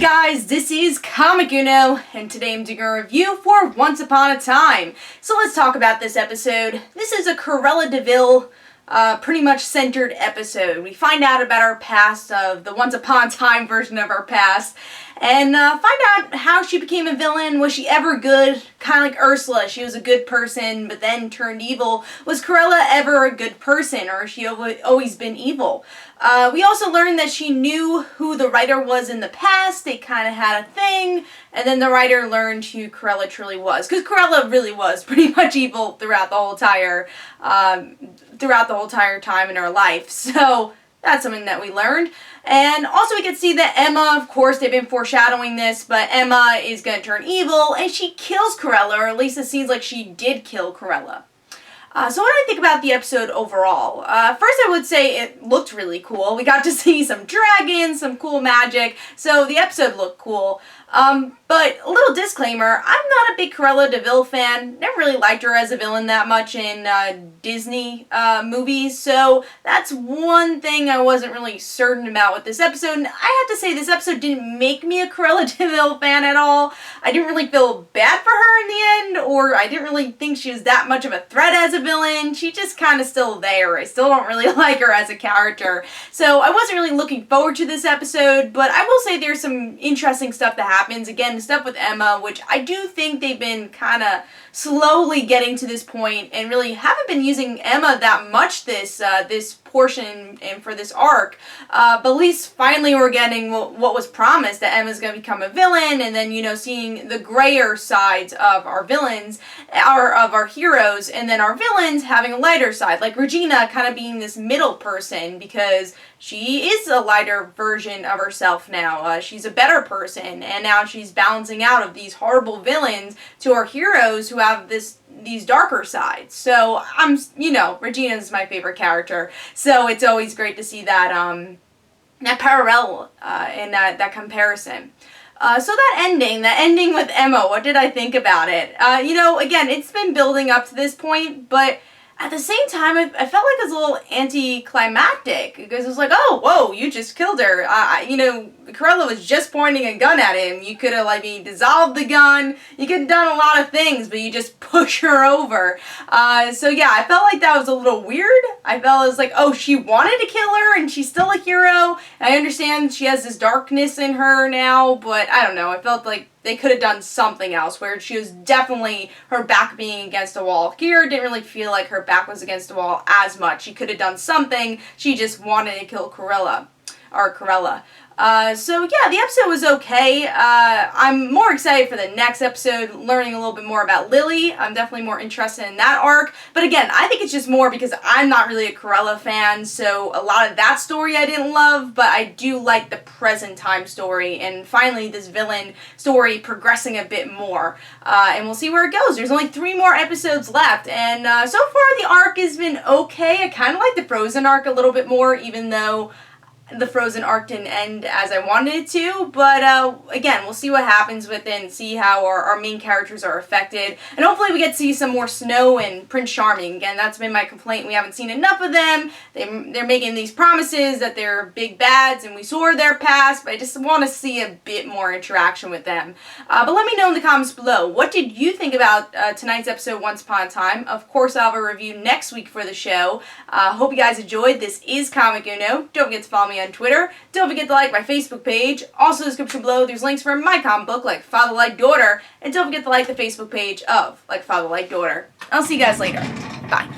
guys, this is Comic Uno, and today I'm doing a review for Once Upon a Time. So let's talk about this episode. This is a Cruella de Vil pretty much centered episode. We find out about our past, of the Once Upon a Time version of our past, and find out how she became a villain. Was she ever good? Kind of like Ursula, she was a good person but then turned evil. Was Cruella ever a good person, or has she always been evil? We also learned that she knew who the writer was in the past. They kind of had a thing, and then the writer learned who Cruella truly was, because Cruella really was pretty much evil throughout the whole entire time in her life. So that's something that we learned. And also we can see that Emma, of course, they've been foreshadowing this, but Emma is going to turn evil, and she kills Cruella, or at least it seems like she did kill Cruella. So what do I think about the episode overall? First I would say it looked really cool. We got to see some dragons, some cool magic, so the episode looked cool. But a little disclaimer, I'm not a big Cruella de Vil fan. Never really liked her as a villain that much in Disney movies, so that's one thing I wasn't really certain about with this episode. And I have to say, this episode didn't make me a Cruella de Vil fan at all. I didn't really feel bad for her in the end, or I didn't really think she was that much of a threat as a villain. She's just kind of still there. I still don't really like her as a character. So I wasn't really looking forward to this episode, but I will say there's some interesting stuff that happens. Again, stuff with Emma, which I do think they've been kind of slowly getting to this point and really haven't been using Emma that much this portion and for this arc. But at least finally we're getting what was promised, that Emma's going to become a villain, and then, you know, seeing the grayer sides of our villains, of our heroes, and then our villains having a lighter side, like Regina kind of being this middle person, because she is a lighter version of herself now. She's a better person, and now she's balancing out of these horrible villains to our heroes who have these darker sides. So Regina's my favorite character, so it's always great to see that that parallel and that comparison. So that ending with Emma, what did I think about it? Again, it's been building up to this point, but at the same time, I felt like it was a little anticlimactic, because it was like, oh, whoa, you just killed her. Cruella was just pointing a gun at him. You could have, dissolved the gun. You could have done a lot of things, but you just push her over. So yeah, I felt like that was a little weird. I felt it was like, oh, she wanted to kill her, and she's still a hero. And I understand she has this darkness in her now, but I don't know. I felt like they could have done something else, where she was definitely her back being against a wall. Here, didn't really feel like her back was against a wall as much. She could have done something. She just wanted to kill Cruella. So yeah, the episode was okay. I'm more excited for the next episode, learning a little bit more about Lily. I'm definitely more interested in that arc. But again, I think it's just more because I'm not really a Cruella fan, so a lot of that story I didn't love, but I do like the present time story, and finally this villain story progressing a bit more. And we'll see where it goes. There's only 3 more episodes left, and so far the arc has been okay. I kind of like the Frozen arc a little bit more, even though the Frozen arc didn't end as I wanted it to, but again, we'll see what happens with it and see how our main characters are affected, and hopefully we get to see some more Snow and Prince Charming. Again, that's been my complaint. We haven't seen enough of them. They're making these promises that they're big bads, and we saw their past, but I just want to see a bit more interaction with them. But let me know in the comments below, what did you think about tonight's episode, Once Upon a Time? Of course, I'll have a review next week for the show. Hope you guys enjoyed. This is Comic Uno. Don't forget to follow me on Twitter. Don't forget to like my Facebook page. Also, in the description below, there's links for my comic book, Like Father Like Daughter. And don't forget to like the Facebook page of Like Father Like Daughter. I'll see you guys later. Bye.